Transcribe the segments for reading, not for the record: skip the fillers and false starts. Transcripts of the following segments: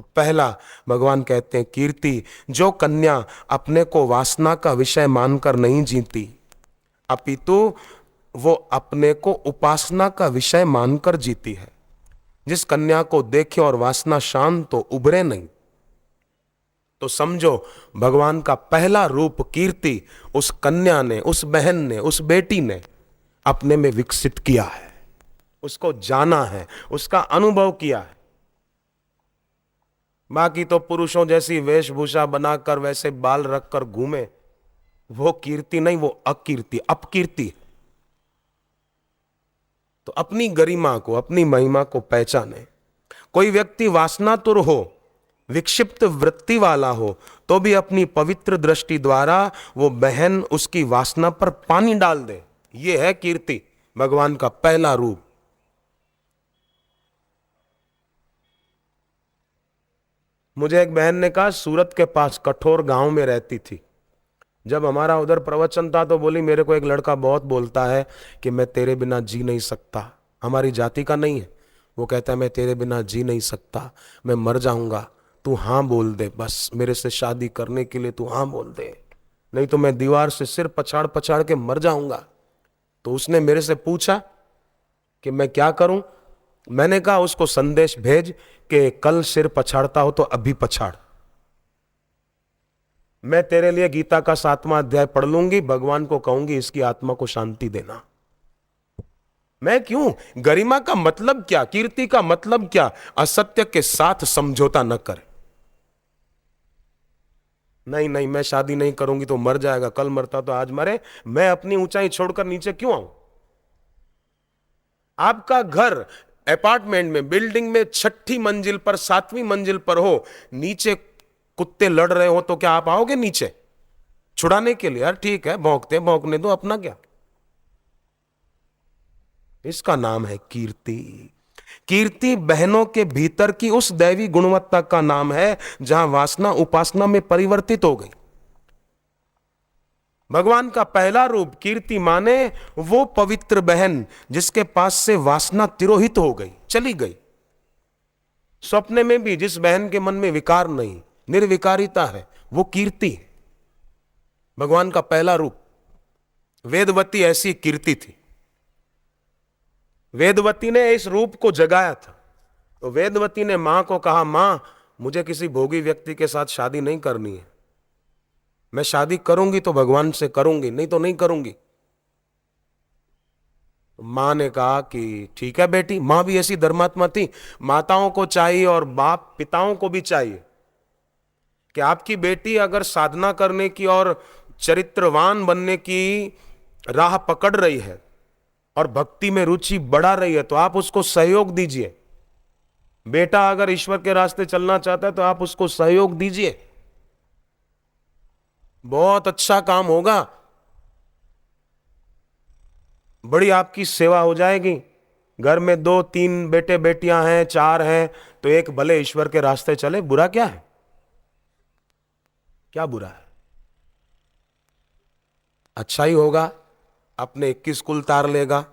तो पहला भगवान कहते हैं कीर्ति, जो कन्या अपने को वासना का विषय मानकर नहीं जीती, अपितु वो अपने को उपासना का विषय मानकर जीती है। जिस कन्या को देखे और वासना शांत तो उभरे नहीं, तो समझो भगवान का पहला रूप कीर्ति उस कन्या ने, उस बहन ने, उस बेटी ने अपने में विकसित किया है, उसको जाना है, उसका अनुभव किया है। बाकी तो पुरुषों जैसी वेशभूषा बनाकर वैसे बाल रखकर घूमे, वो कीर्ति नहीं, वो अकीर्ति, अपकीर्ति। तो अपनी गरिमा को, अपनी महिमा को पहचाने। कोई व्यक्ति वासनातुर हो, विक्षिप्त वृत्ति वाला हो, तो भी अपनी पवित्र दृष्टि द्वारा वो बहन उसकी वासना पर पानी डाल दे, ये है कीर्ति, भगवान का पहला रूप। मुझे एक बहन ने कहा, सूरत के पास कठोर गांव में रहती थी। जब हमारा उधर प्रवचन था तो बोली, मेरे को एक लड़का बहुत बोलता है कि मैं तेरे बिना जी नहीं सकता। हमारी जाति का नहीं है। वो कहता है मैं तेरे बिना जी नहीं सकता, मैं मर जाऊंगा, तू हाँ बोल दे, बस मेरे से शादी करने के लिए तू हाँ बोल दे, नहीं तो मैं दीवार से सिर पछाड़ पछाड़ के मर जाऊंगा। तो उसने मेरे से पूछा कि मैं क्या करूं। मैंने कहा उसको संदेश भेज कि कल सिर पछाड़ता हो तो अभी पछाड़, मैं तेरे लिए गीता का 7वां अध्याय पढ़ लूंगी, भगवान को कहूंगी इसकी आत्मा को शांति देना। मैं क्यों? गरिमा का मतलब क्या, कीर्ति का मतलब क्या? असत्य के साथ समझौता न कर। नहीं नहीं, मैं शादी नहीं करूंगी तो मर जाएगा, कल मरता तो आज मरे, मैं अपनी ऊंचाई छोड़कर नीचे क्यों आऊं? आपका घर अपार्टमेंट में, बिल्डिंग में 6ठी मंजिल पर, 7वीं मंजिल पर हो, नीचे कुत्ते लड़ रहे हो, तो क्या आप आओगे नीचे छुड़ाने के लिए? यार ठीक है, भौंकते भौंकने दो, अपना क्या। इसका नाम है कीर्ति। कीर्ति बहनों के भीतर की उस दैवी गुणवत्ता का नाम है जहां वासना उपासना में परिवर्तित हो गई। भगवान का पहला रूप कीर्ति माने वो पवित्र बहन जिसके पास से वासना तिरोहित हो गई, चली गई। स्वप्न में भी जिस बहन के मन में विकार नहीं, निर्विकारिता है, वो कीर्ति है। भगवान का पहला रूप। वेदवती ऐसी कीर्ति थी। वेदवती ने इस रूप को जगाया था। तो वेदवती ने मां को कहा, मां मुझे किसी भोगी व्यक्ति के साथ शादी नहीं करनी है, मैं शादी करूंगी तो भगवान से करूंगी, नहीं तो नहीं करूंगी। मां ने कहा कि ठीक है बेटी। मां भी ऐसी धर्मात्मा थी। माताओं को चाहिए और बाप पिताओं को भी चाहिए कि आपकी बेटी अगर साधना करने की और चरित्रवान बनने की राह पकड़ रही है और भक्ति में रुचि बढ़ा रही है तो आप उसको सहयोग दीजिए। बेटा अगर ईश्वर के रास्ते चलना चाहता है तो आप उसको सहयोग दीजिए, बहुत अच्छा काम होगा, बड़ी आपकी सेवा हो जाएगी। घर में 2-3 बेटे बेटियां हैं, 4 हैं, तो एक भले ईश्वर के रास्ते चले, बुरा क्या है? क्या बुरा है? अच्छा ही होगा, अपने 21 कुल तार लेगा।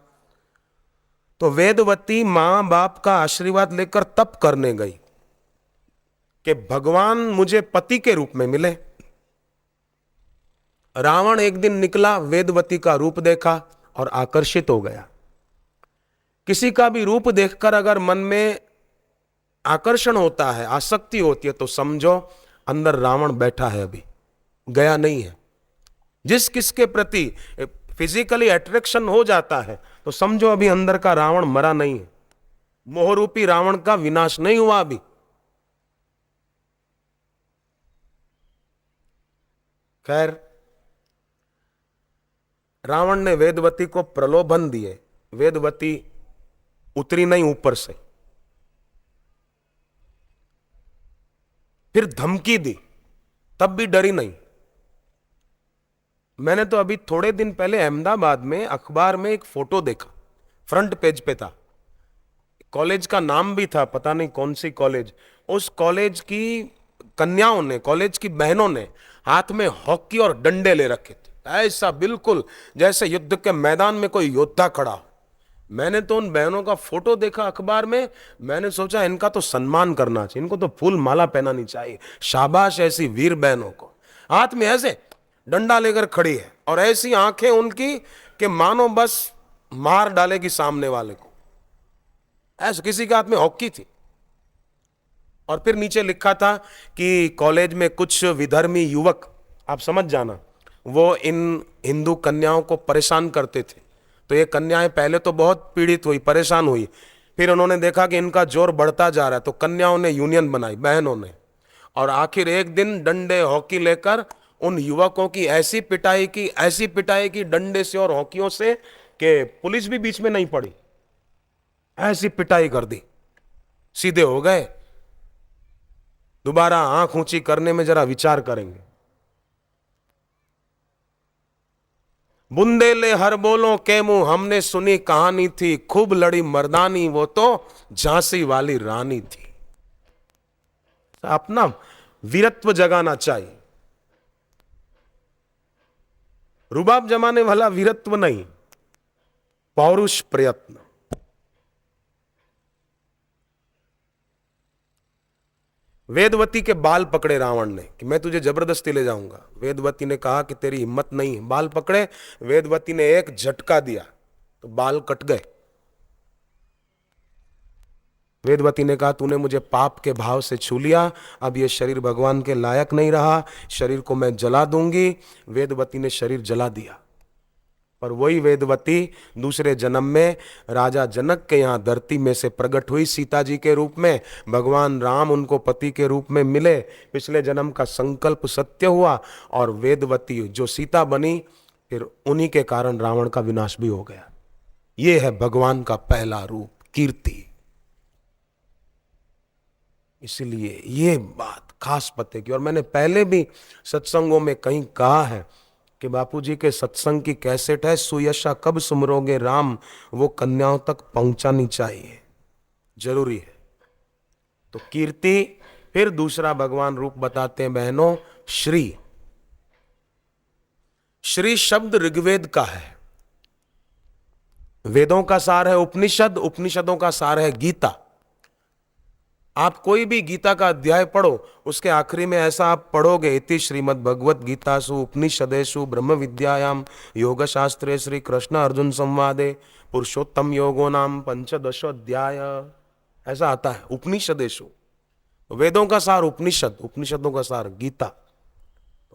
तो वेदवती मां बाप का आशीर्वाद लेकर तप करने गई कि भगवान मुझे पति के रूप में मिले। रावण एक दिन निकला, वेदवती का रूप देखा और आकर्षित हो गया। किसी का भी रूप देखकर अगर मन में आकर्षण होता है, आसक्ति होती है, तो समझो अंदर रावण बैठा है, अभी गया नहीं है। जिस किसके प्रति फिजिकली अट्रैक्शन हो जाता है तो समझो अभी अंदर का रावण मरा नहीं है, मोहरूपी रावण का विनाश नहीं हुआ अभी। खैर, रावण ने वेदवती को प्रलोभन दिए, वेदवती उतरी नहीं ऊपर से, फिर धमकी दी, तब भी डरी नहीं। मैंने तो अभी थोड़े दिन पहले अहमदाबाद में अखबार में एक फोटो देखा, फ्रंट पेज पे था, कॉलेज का नाम भी था, पता नहीं कौन सी कॉलेज। उस कॉलेज की कन्याओं ने, कॉलेज की बहनों ने हाथ में हॉकी और डंडे ले रखे थे, ऐसा बिल्कुल जैसे युद्ध के मैदान में कोई योद्धा खड़ा हो। मैंने तो उन बहनों का फोटो देखा अखबार में, मैंने सोचा इनका तो सम्मान करना चाहिए, इनको तो फूल माला पहनानी चाहिए, शाबाश ऐसी वीर बहनों को। हाथ में ऐसे डंडा लेकर खड़ी है और ऐसी आंखें उनकी कि मानो बस मार डालेगी सामने वाले को। ऐसे किसी के हाथ में हॉकी थी। और फिर नीचे लिखा था कि कॉलेज में कुछ विधर्मी युवक, आप समझ जाना, वो इन हिंदू कन्याओं को परेशान करते थे। तो ये कन्याएं पहले तो बहुत पीड़ित हुई, परेशान हुई, फिर उन्होंने देखा कि इनका जोर बढ़ता जा रहा है, तो कन्याओं ने यूनियन बनाई, बहनों ने, और आखिर एक दिन डंडे हॉकी लेकर उन युवकों की ऐसी पिटाई की, ऐसी पिटाई की डंडे से और हॉकियों से कि पुलिस भी बीच में नहीं पड़ी, ऐसी पिटाई कर दी, सीधे हो गए। दोबारा आंख ऊंची करने में जरा विचार करेंगे। बुंदेले हर बोलो के मुंह, हमने सुनी कहानी थी, खूब लड़ी मर्दानी, वो तो झांसी वाली रानी थी। अपना वीरत्व जगाना चाहिए, रुबाब जमाने वाला वीरत्व नहीं, पौरुष प्रयत्न। वेदवती के बाल पकड़े रावण ने कि मैं तुझे जबरदस्ती ले जाऊंगा। वेदवती ने कहा कि तेरी हिम्मत नहीं है। बाल पकड़े, वेदवती ने एक झटका दिया तो बाल कट गए। वेदवती ने कहा तूने मुझे पाप के भाव से छू लिया, अब ये शरीर भगवान के लायक नहीं रहा, शरीर को मैं जला दूंगी। वेदवती ने शरीर जला दिया। पर वही वेदवती दूसरे जन्म में राजा जनक के यहाँ धरती में से प्रकट हुई सीता जी के रूप में। भगवान राम उनको पति के रूप में मिले, पिछले जन्म का संकल्प सत्य हुआ और वेदवती जो सीता बनी, फिर उन्हीं के कारण रावण का विनाश भी हो गया। ये है भगवान का पहला रूप, कीर्ति। इसलिए ये बात खास पते की, और मैंने पहले भी सत्संगों में कहीं कहा है कि बापूजी के सत्संग की कैसेट है, सुयशा कब सुमरोगे राम, वो कन्याओं तक पहुंचानी चाहिए, जरूरी है। तो कीर्ति, फिर दूसरा भगवान रूप बताते हैं बहनों, श्री। श्री शब्द ऋग्वेद का है, वेदों का सार है उपनिषद, उपनिषदों का सार है गीता। आप कोई भी गीता का अध्याय पढ़ो, उसके आखिरी में ऐसा आप पढ़ोगे, इति श्रीमद् भगवत गीतासु उपनिषदेषु ब्रह्म विद्यायाम योग शास्त्रे श्री कृष्ण अर्जुन संवादे पुरुषोत्तम योगो नाम पंचदशोऽध्याय, ऐसा आता है उपनिषदेषु। वेदों का सार उपनिषद, उपनिषदों का सार गीता।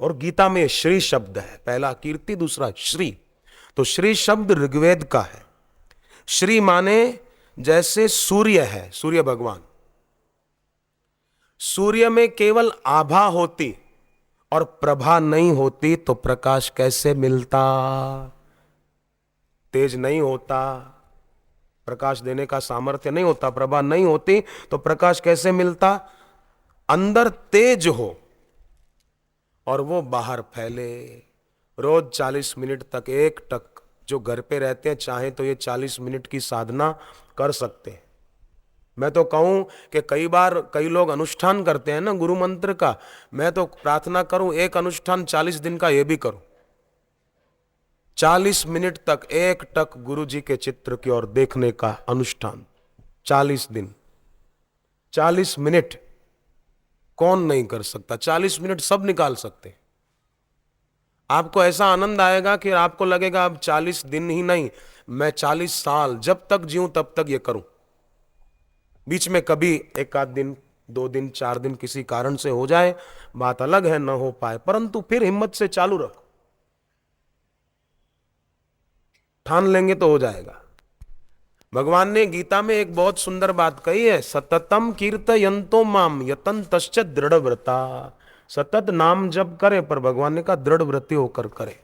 और गीता में श्री शब्द है, पहला कीर्ति, दूसरा श्री। तो श्री शब्द ऋग्वेद का है। श्री माने जैसे सूर्य है, सूर्य भगवान, सूर्य में केवल आभा होती और प्रभा नहीं होती तो प्रकाश कैसे मिलता, तेज नहीं होता, प्रकाश देने का सामर्थ्य नहीं होता, प्रभा नहीं होती तो प्रकाश कैसे मिलता। अंदर तेज हो और वो बाहर फैले। रोज 40 मिनट तक, एक टक, जो घर पे रहते हैं चाहे तो ये 40 मिनट की साधना कर सकते हैं। मैं तो कहूं कि कई बार कई लोग अनुष्ठान करते हैं ना गुरु मंत्र का, मैं तो प्रार्थना करूं एक अनुष्ठान 40 दिन का ये भी करूं, 40 मिनट तक एक टक गुरु जी के चित्र की ओर देखने का अनुष्ठान, 40 दिन, 40 मिनट कौन नहीं कर सकता, 40 मिनट सब निकाल सकते। आपको ऐसा आनंद आएगा कि आपको लगेगा अब 40 दिन ही नहीं, मैं 40 साल जब तक जीऊं तब तक ये करूं। बीच में कभी एक आध दिन, 2 दिन, 4 दिन किसी कारण से हो जाए, बात अलग है, न हो पाए, परंतु फिर हिम्मत से चालू रखो, ठान लेंगे तो हो जाएगा। भगवान ने गीता में एक बहुत सुंदर बात कही है, सततम कीर्तयन्तो माम यतन्तश्च दृढ़ व्रता। सतत नाम जप करे, पर भगवान ने कहा दृढ़ व्रती होकर करे।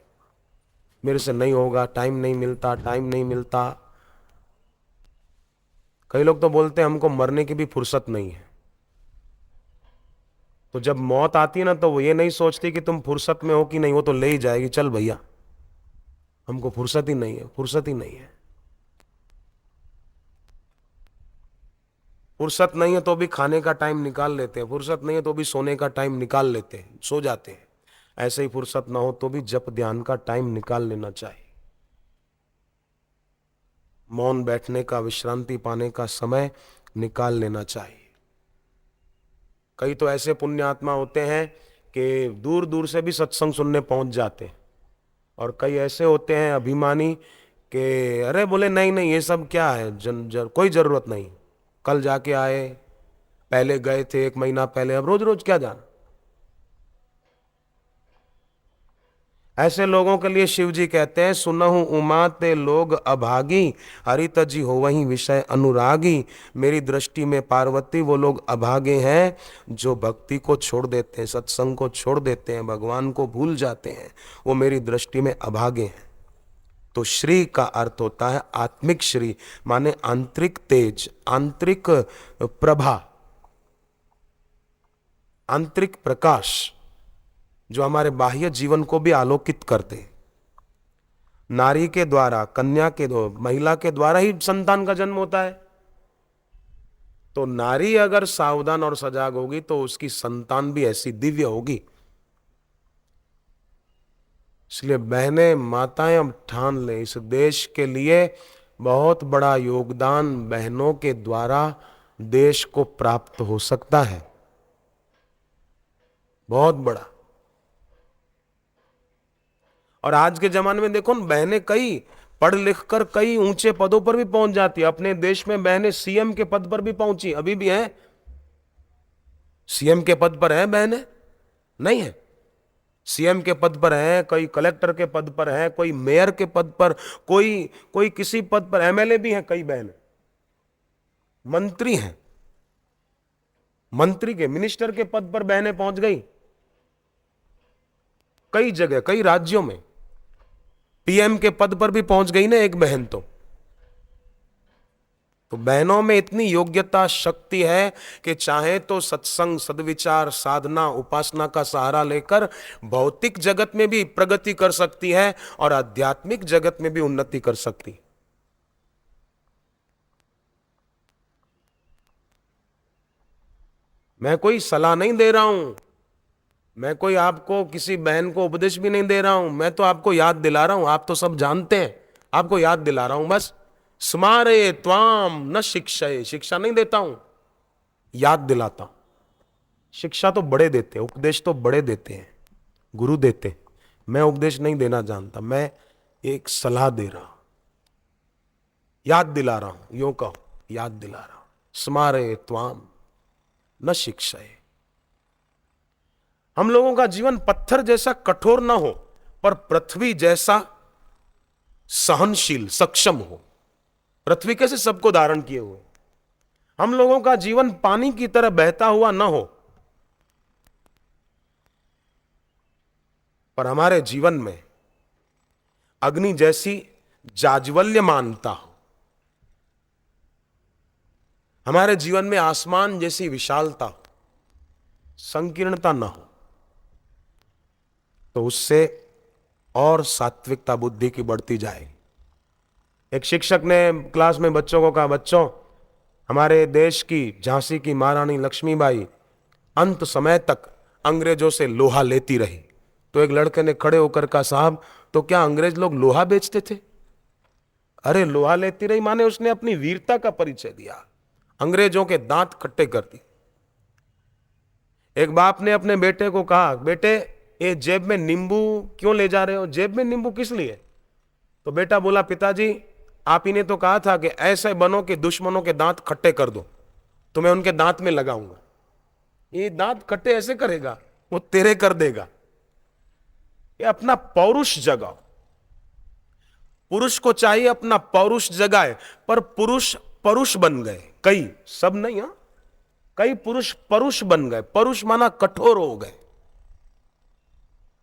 मेरे से नहीं होगा, टाइम नहीं मिलता, टाइम नहीं मिलता। कई लोग तो बोलते हैं हमको मरने की भी फुर्सत नहीं है। तो जब मौत आती है ना, तो वो ये नहीं सोचती कि तुम फुर्सत में हो कि नहीं, वो तो ले ही जाएगी, चल भैया हमको फुर्सत ही नहीं है, फुर्सत ही नहीं है। फुर्सत नहीं है तो भी खाने का टाइम निकाल लेते हैं, फुर्सत नहीं है तो भी सोने का टाइम निकाल लेते हैं, सो जाते हैं। ऐसे ही फुर्सत ना हो तो भी जप ध्यान का टाइम निकाल लेना चाहिए। मौन बैठने का, विश्रांति पाने का समय निकाल लेना चाहिए। कई तो ऐसे पुण्य आत्मा होते हैं कि दूर दूर से भी सत्संग सुनने पहुंच जाते हैं, और कई ऐसे होते हैं अभिमानी कि अरे बोले नहीं नहीं ये सब क्या है, कोई जरूरत नहीं, कल जाके आए, पहले गए थे 1 महीना पहले, अब रोज रोज क्या जाना। ऐसे लोगों के लिए शिव जी कहते हैं, सुनहु उमा ते लोग अभागी, हरित जी हो वही विषय अनुरागी। मेरी दृष्टि में पार्वती वो लोग अभागे हैं जो भक्ति को छोड़ देते हैं, सत्संग को छोड़ देते हैं, भगवान को भूल जाते हैं, वो मेरी दृष्टि में अभागे हैं। तो श्री का अर्थ होता है आत्मिक श्री, माने आंतरिक तेज, आंतरिक प्रभा, आंतरिक प्रकाश जो हमारे बाह्य जीवन को भी आलोकित कर दे। नारी के द्वारा, कन्या के द्वारा, महिला के द्वारा ही संतान का जन्म होता है। तो नारी अगर सावधान और सजाग होगी तो उसकी संतान भी ऐसी दिव्य होगी। इसलिए बहनें, माताएं अब ठान लें, इस देश के लिए बहुत बड़ा योगदान बहनों के द्वारा देश को प्राप्त हो सकता है, बहुत बड़ा। और आज के जमाने में देखो, बहनें कई पढ़ लिख कर कई ऊंचे पदों पर भी पहुंच जाती है। अपने देश में बहनें सीएम के पद पर भी पहुंची, अभी भी हैं, सीएम के पद पर हैं बहनें, नहीं है, सीएम के पद पर है, कोई कलेक्टर के पद पर है, कोई मेयर के पद पर, कोई किसी पद पर, एमएलए भी हैं, कई बहनें मंत्री हैं, मंत्री के, मिनिस्टर के पद पर बहनें पहुंच गई कई जगह, कई राज्यों में। पीएम के पद पर भी पहुंच गई ना एक बहन। तो बहनों में इतनी योग्यता, शक्ति है कि चाहे तो सत्संग, सद्विचार, साधना, उपासना का सहारा लेकर भौतिक जगत में भी प्रगति कर सकती है और आध्यात्मिक जगत में भी उन्नति कर सकती है। मैं कोई सलाह नहीं दे रहा हूं, मैं कोई आपको किसी बहन को उपदेश भी नहीं दे रहा हूं, मैं तो आपको याद दिला रहा हूं, आप तो सब जानते हैं, आपको याद दिला रहा हूं बस। स्मारे त्वाम न शिक्षाए, शिक्षा नहीं देता हूं, याद दिलाता हूं। शिक्षा तो बड़े देते हैं, उपदेश तो बड़े देते हैं, गुरु देते हैं, मैं उपदेश नहीं देना जानता, मैं एक सलाह दे रहा हूं, याद दिला रहा हूं, यूं कहो, याद दिला रहा हूं। स्मारे त्वाम न शिक्षाए। हम लोगों का जीवन पत्थर जैसा कठोर ना हो, पर पृथ्वी जैसा सहनशील, सक्षम हो। पृथ्वी कैसे सबको धारण किए हुए, हम लोगों का जीवन पानी की तरह बहता हुआ ना हो, पर हमारे जीवन में अग्नि जैसी जाज्वल्यमानता हो, हमारे जीवन में आसमान जैसी विशालता हो, संकीर्णता ना हो। तो उससे और सात्विकता बुद्धि की बढ़ती जाए। एक शिक्षक ने क्लास में बच्चों को कहा, बच्चों, हमारे देश की झांसी की महारानी लक्ष्मीबाई अंत समय तक अंग्रेजों से लोहा लेती रही। तो एक लड़के ने खड़े होकर कहा, साहब तो क्या अंग्रेज लोग लोहा बेचते थे? अरे लोहा लेती रही माने उसने अपनी वीरता का परिचय दिया, अंग्रेजों के दांत खट्टे कर दिए। एक बाप ने अपने बेटे को कहा, बेटे ये जेब में नींबू क्यों ले जा रहे हो? जेब में नींबू किस लिए? तो बेटा बोला, पिताजी आप ही ने तो कहा था कि ऐसे बनो कि दुश्मनों के दांत खट्टे कर दो, तो मैं उनके दांत में लगाऊंगा। ये दांत खट्टे ऐसे करेगा, वो तेरे कर देगा। ये अपना पौरुष जगाओ। पुरुष को चाहिए अपना पौरुष जगाए, पर पुरुष परुष बन गए कई, सब नहीं, हा? कई पुरुष परुष बन गए। परुष माना कठोर हो गए,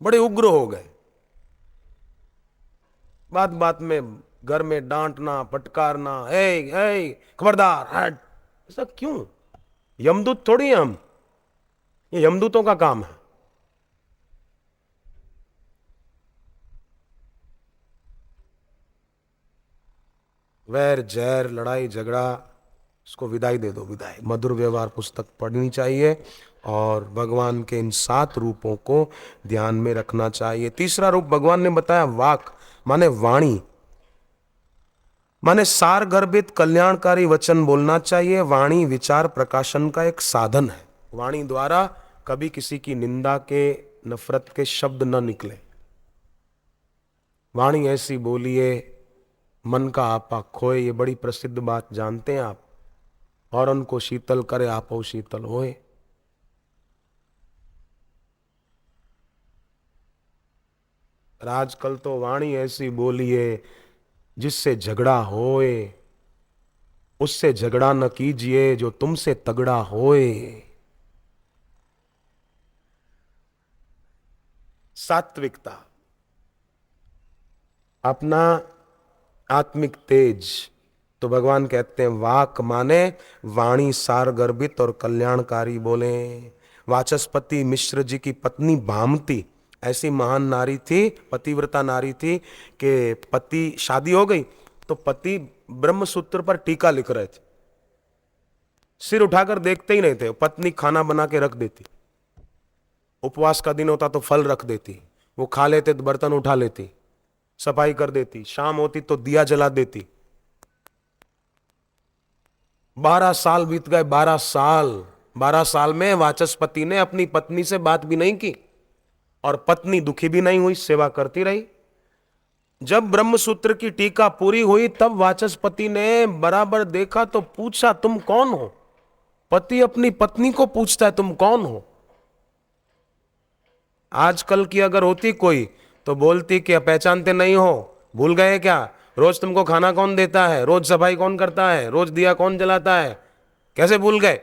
बड़े उग्र हो गए, बात बात में घर में डांटना, फटकारना, ए खबरदार हट। ऐसा क्यों? यमदूत थोड़ी हम, ये यमदूतों का काम है। वैर जैर, लड़ाई झगड़ा, उसको विदाई दे दो, विदाई। मधुर व्यवहार पुस्तक पढ़नी चाहिए और भगवान के इन 7 रूपों को ध्यान में रखना चाहिए। तीसरा रूप भगवान ने बताया वाक, माने वाणी। माने सार गर्भित कल्याणकारी वचन बोलना चाहिए। वाणी विचार प्रकाशन का एक साधन है। वाणी द्वारा कभी किसी की निंदा के, नफरत के शब्द न निकले। वाणी ऐसी बोलिए मन का आपा खोए, ये बड़ी प्रसिद्ध बात जानते हैं आप। और उनको शीतल करे आपो शीतल होए। आजकल तो वाणी ऐसी बोलिए जिससे झगड़ा होए, उससे झगड़ा न कीजिए जो तुमसे तगड़ा होए। सात्विकता, अपना आत्मिक तेज। तो भगवान कहते हैं वाक माने वाणी सार गर्भित और कल्याणकारी बोले। वाचस्पति मिश्र जी की पत्नी भामती ऐसी महान नारी थी, पतिव्रता नारी थी कि पति, शादी हो गई तो पति ब्रह्म सूत्र पर टीका लिख रहे थे, सिर उठाकर देखते ही नहीं थे। पत्नी खाना बना के रख देती, उपवास का दिन होता तो फल रख देती, वो खा लेते तो बर्तन उठा लेती, सफाई कर देती, शाम होती तो दिया जला देती। 12 साल बीत गए, 12 साल में वाचस्पति ने अपनी पत्नी से बात भी नहीं की और पत्नी दुखी भी नहीं हुई, सेवा करती रही। जब ब्रह्मसूत्र की टीका पूरी हुई तब वाचस्पति ने बराबर देखा तो पूछा तुम कौन हो। पति अपनी पत्नी को पूछता है तुम कौन हो। आजकल की अगर होती कोई तो बोलती कि पहचानते नहीं हो, भूल गए क्या, रोज तुमको खाना कौन देता है, रोज सफाई कौन करता है, रोज दिया कौन जलाता है, कैसे भूल गए।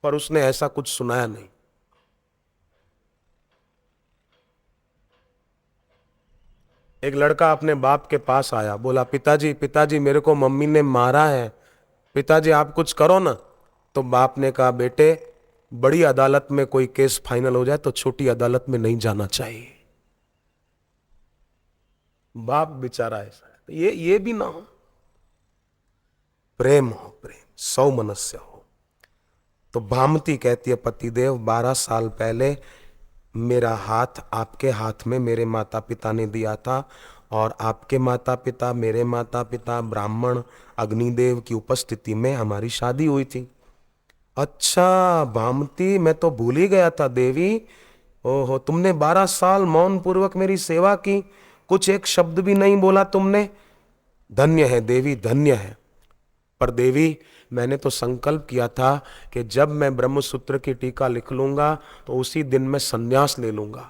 पर उसने ऐसा कुछ सुनाया नहीं। एक लड़का अपने बाप के पास आया, बोला पिताजी पिताजी मेरे को मम्मी ने मारा है, पिताजी आप कुछ करो ना। तो बाप ने कहा बेटे बड़ी अदालत में कोई केस फाइनल हो जाए तो छोटी अदालत में नहीं जाना चाहिए। बाप बेचारा ऐसा है। ये भी ना हो, प्रेम हो, प्रेम सौ मनस्य हो। तो भामती कहती है पतिदेव 12 साल पहले मेरा हाथ आपके हाथ में मेरे माता पिता ने दिया था और आपके माता पिता, मेरे माता पिता, ब्राह्मण अग्निदेव की उपस्थिति में हमारी शादी हुई थी। अच्छा भामती, मैं तो भूल ही गया था देवी। ओहो, तुमने 12 साल मौन पूर्वक मेरी सेवा की, कुछ एक शब्द भी नहीं बोला तुमने। धन्य है देवी, धन्य है। पर देवी मैंने तो संकल्प किया था कि जब मैं ब्रह्मसूत्र की टीका लिख लूंगा तो उसी दिन मैं संन्यास ले लूंगा।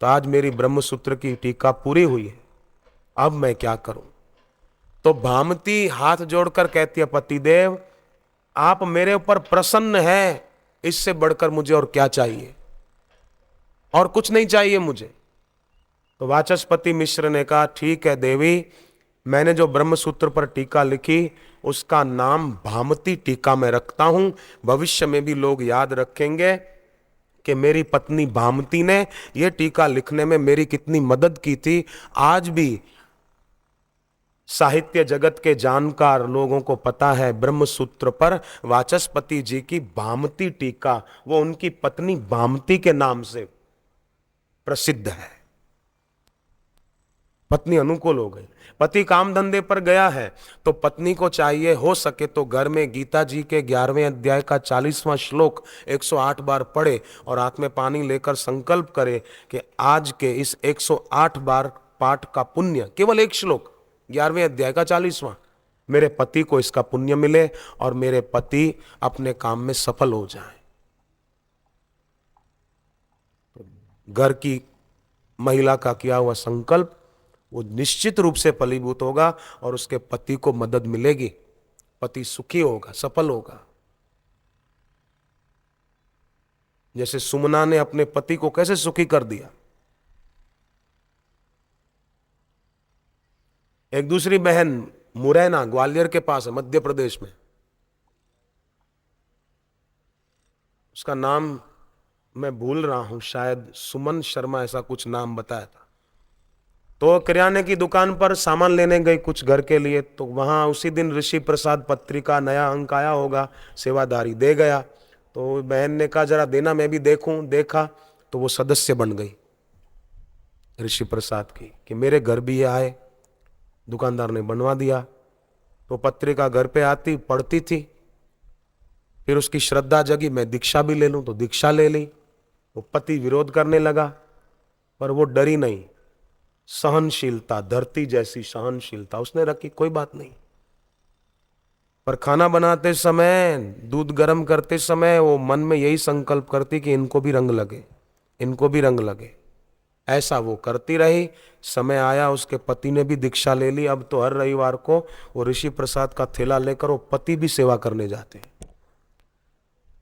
तो आज मेरी ब्रह्मसूत्र की टीका पूरी हुई है, अब मैं क्या करूं। तो भामती हाथ जोड़कर कहती है पतिदेव आप मेरे ऊपर प्रसन्न हैं, इससे बढ़कर मुझे और क्या चाहिए, और कुछ नहीं चाहिए मुझे। तो वाचस्पति मिश्र ने कहा ठीक है देवी, मैंने जो ब्रह्मसूत्र पर टीका लिखी उसका नाम भामती टीका मैं रखता हूं। भविष्य में भी लोग याद रखेंगे कि मेरी पत्नी भामती ने यह टीका लिखने में मेरी कितनी मदद की थी। आज भी साहित्य जगत के जानकार लोगों को पता है ब्रह्मसूत्र पर वाचस्पति जी की भामती टीका वो उनकी पत्नी भामती के नाम से प्रसिद्ध है। पत्नी अनुकूल हो गई, पति काम धंधे पर गया है तो पत्नी को चाहिए हो सके तो घर में गीता जी के 11वें अध्याय का 40वां श्लोक 108 बार पढ़े और हाथ में पानी लेकर संकल्प करे कि आज के इस 108 बार पाठ का पुण्य, केवल एक श्लोक 11वें अध्याय का 40वां, मेरे पति को इसका पुण्य मिले और मेरे पति अपने काम में सफल हो जाएं। घर की महिला का किया हुआ संकल्प वो निश्चित रूप से फलीभूत होगा और उसके पति को मदद मिलेगी, पति सुखी होगा, सफल होगा। जैसे सुमना ने अपने पति को कैसे सुखी कर दिया। एक दूसरी बहन मुरैना ग्वालियर के पास है, मध्य प्रदेश में, उसका नाम मैं भूल रहा हूं, शायद सुमन शर्मा ऐसा कुछ नाम बताया था। तो किराने की दुकान पर सामान लेने गई कुछ घर के लिए, तो वहां उसी दिन ऋषि प्रसाद पत्रिका नया अंक आया होगा, सेवादारी दे गया। तो बहन ने कहा जरा देना मैं भी देखूं, देखा तो वो सदस्य बन गई ऋषि प्रसाद की कि मेरे घर भी ये आए, दुकानदार ने बनवा दिया। तो पत्रिका घर पे आती, पढ़ती थी, फिर उसकी श्रद्धा जगी, मैं दीक्षा भी ले लूं, तो दीक्षा ले ली। वो पति विरोध करने लगा, पर वो डरी नहीं। सहनशीलता, धरती जैसी सहनशीलता उसने रखी, कोई बात नहीं। पर खाना बनाते समय, दूध गर्म करते समय वो मन में यही संकल्प करती कि इनको भी रंग लगे, इनको भी रंग लगे। ऐसा वो करती रही। समय आया, उसके पति ने भी दीक्षा ले ली। अब तो हर रविवार को वो ऋषि प्रसाद का थैला लेकर वो पति भी सेवा करने जाते हैं।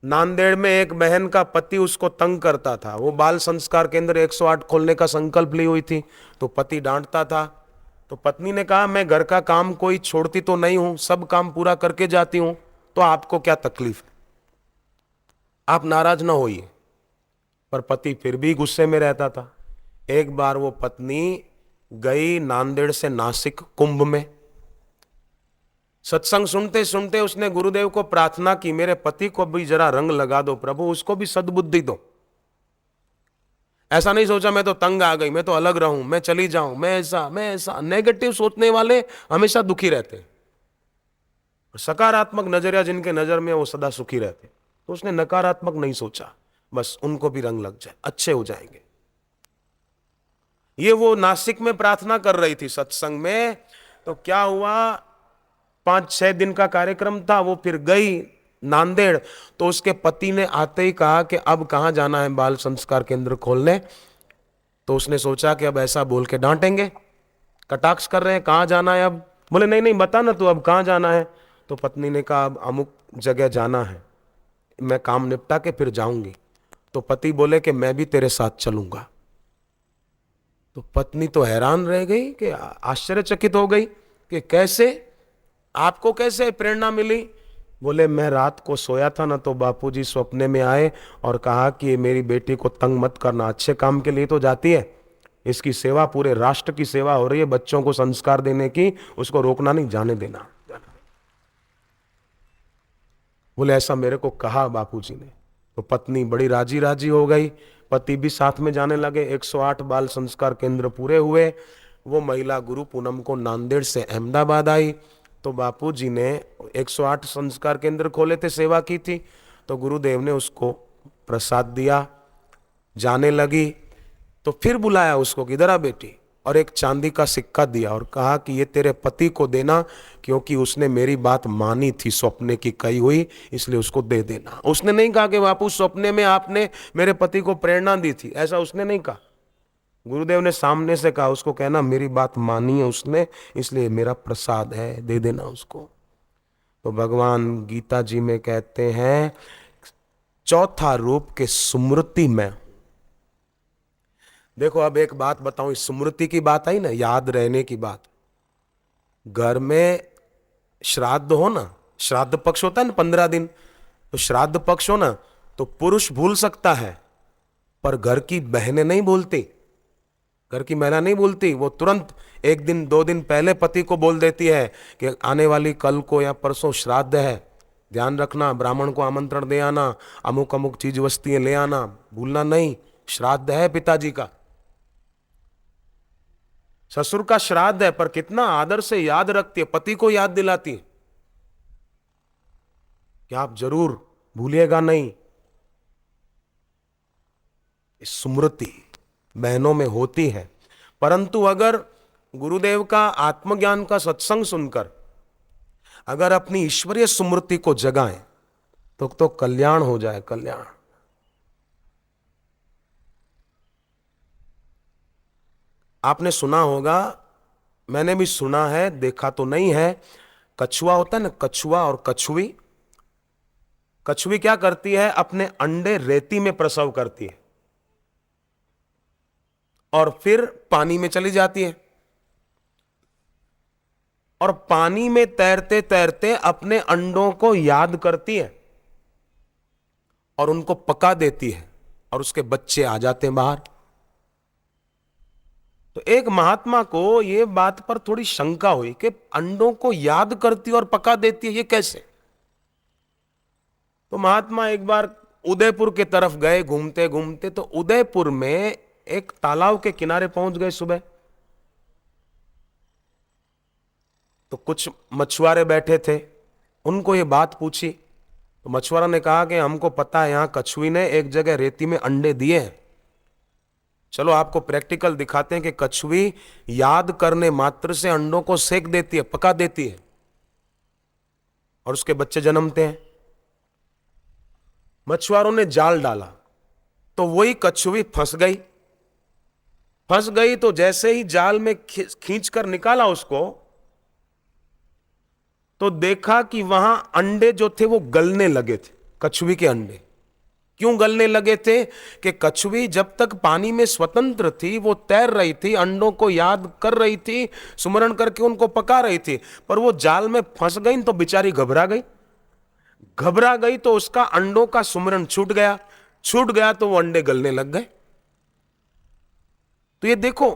नांदेड़ में एक बहन का पति उसको तंग करता था। वो बाल संस्कार केंद्र 108 खोलने का संकल्प ली हुई थी, तो पति डांटता था। तो पत्नी ने कहा, मैं घर का काम कोई छोड़ती तो नहीं हूं, सब काम पूरा करके जाती हूं, तो आपको क्या तकलीफ है, आप नाराज ना होइए। पर पति फिर भी गुस्से में रहता था। एक बार वो पत्नी गई नांदेड़ से नासिक कुंभ में। सत्संग सुनते सुनते उसने गुरुदेव को प्रार्थना की, मेरे पति को भी जरा रंग लगा दो प्रभु, उसको भी सद्बुद्धि दो। ऐसा नहीं सोचा मैं तो तंग आ गई, मैं तो अलग रहूं, मैं चली जाऊं, मैं ऐसा। नेगेटिव सोचने वाले हमेशा दुखी रहते हैं। सकारात्मक नजरिया जिनके नजर में वो सदा सुखी रहते। तो उसने नकारात्मक नहीं सोचा, बस उनको भी रंग लग जाए, अच्छे हो जाएंगे। ये वो नासिक में प्रार्थना कर रही थी सत्संग में। तो क्या हुआ, 5-6 दिन का कार्यक्रम था। वो फिर गई नांदेड़, तो उसके पति ने आते ही कहा कि अब कहां जाना है बाल संस्कार केंद्र खोलने। तो उसने सोचा कि अब ऐसा बोल के डांटेंगे, कटाक्ष कर रहे हैं, कहां जाना है अब। बोले नहीं नहीं बता ना तू अब कहां जाना है। तो पत्नी ने कहा अब अमुक जगह जाना है, मैं काम निपटा के फिर जाऊंगी। तो पति बोले कि मैं भी तेरे साथ चलूंगा। तो पत्नी तो हैरान रह गई, कि आश्चर्यचकित हो गई कि कैसे, आपको कैसे प्रेरणा मिली। बोले मैं रात को सोया था ना, तो बापूजी सपने में आए और कहा कि मेरी बेटी को तंग मत करना, अच्छे काम के लिए तो जाती है, इसकी सेवा पूरे राष्ट्र की सेवा हो रही है, बच्चों को संस्कार देने की, उसको रोकना नहीं, जाने देना। बोले ऐसा मेरे को कहा बापूजी ने। तो पत्नी बड़ी राजी राजी हो गई, पति भी साथ में जाने लगे। 108 बाल संस्कार केंद्र पूरे हुए। वो महिला गुरु पूनम को नांदेड़ से अहमदाबाद आई। तो बापूजी ने 108 संस्कार केंद्र खोले थे, सेवा की थी। तो गुरुदेव ने उसको प्रसाद दिया, जाने लगी। तो फिर बुलाया उसको कि इधर आ बेटी, और एक चांदी का सिक्का दिया और कहा कि ये तेरे पति को देना, क्योंकि उसने मेरी बात मानी थी, सपने की कही हुई, इसलिए उसको दे देना। उसने नहीं कहा कि बापू सपने में आपने मेरे पति को प्रेरणा दी थी, ऐसा उसने नहीं कहा। गुरुदेव ने सामने से कहा, उसको कहना मेरी बात मानी है उसने, इसलिए मेरा प्रसाद है, दे देना उसको। तो भगवान गीता जी में कहते हैं, चौथा रूप के स्मृति में। देखो अब एक बात बताऊं, इस स्मृति की बात आई ना, याद रहने की बात। घर में श्राद्ध हो ना, श्राद्ध पक्ष होता है ना 15 दिन, तो श्राद्ध पक्ष हो ना, तो पुरुष भूल सकता है, पर घर की बहनें नहीं भूलती, घर की महिला नहीं भूलती। वो तुरंत 1 दिन 2 दिन पहले पति को बोल देती है कि आने वाली कल को या परसों श्राद्ध है, ध्यान रखना, ब्राह्मण को आमंत्रण दे आना, अमुक अमुक चीज वस्तुएं ले आना, भूलना नहीं, श्राद्ध है पिताजी का, ससुर का श्राद्ध है। पर कितना आदर से याद रखती है, पति को याद दिलाती है कि आप जरूर भूलिएगा नहीं। स्मृति बहनों में होती है। परंतु अगर गुरुदेव का आत्मज्ञान का सत्संग सुनकर अगर अपनी ईश्वरीय स्मृति को जगाएं तो कल्याण हो जाए, कल्याण। आपने सुना होगा, मैंने भी सुना है, देखा तो नहीं है, कछुआ होता है ना, कछुआ और कछुई। कछुई क्या करती है, अपने अंडे रेती में प्रसव करती है और फिर पानी में चली जाती है, और पानी में तैरते तैरते अपने अंडों को याद करती है और उनको पका देती है, और उसके बच्चे आ जाते हैं बाहर। तो एक महात्मा को ये बात पर थोड़ी शंका हुई कि अंडों को याद करती और पका देती है, ये कैसे। तो महात्मा एक बार उदयपुर के तरफ गए घूमते घूमते, तो उदयपुर में एक तालाब के किनारे पहुंच गए सुबह। तो कुछ मछुआरे बैठे थे, उनको ये बात पूछी तो मछुआरा ने कहा कि हमको पता है यहां कछुई ने एक जगह रेती में अंडे दिए हैं, चलो आपको प्रैक्टिकल दिखाते हैं कि कछुई याद करने मात्र से अंडों को सेक देती है, पका देती है और उसके बच्चे जन्मते हैं। मछुआरों ने जाल डाला तो वही कछुई फंस गई। फंस गई तो जैसे ही जाल में खींच कर निकाला उसको, तो देखा कि वहां अंडे जो थे वो गलने लगे थे। कछुई के अंडे क्यों गलने लगे थे? कि कछुई जब तक पानी में स्वतंत्र थी, वो तैर रही थी, अंडों को याद कर रही थी, सुमरण करके उनको पका रही थी, पर वो जाल में फंस गई तो बेचारी घबरा गई। घबरा गई तो उसका अंडों का सुमरण छूट गया। छूट गया तो वो अंडे गलने लग गए। तो ये देखो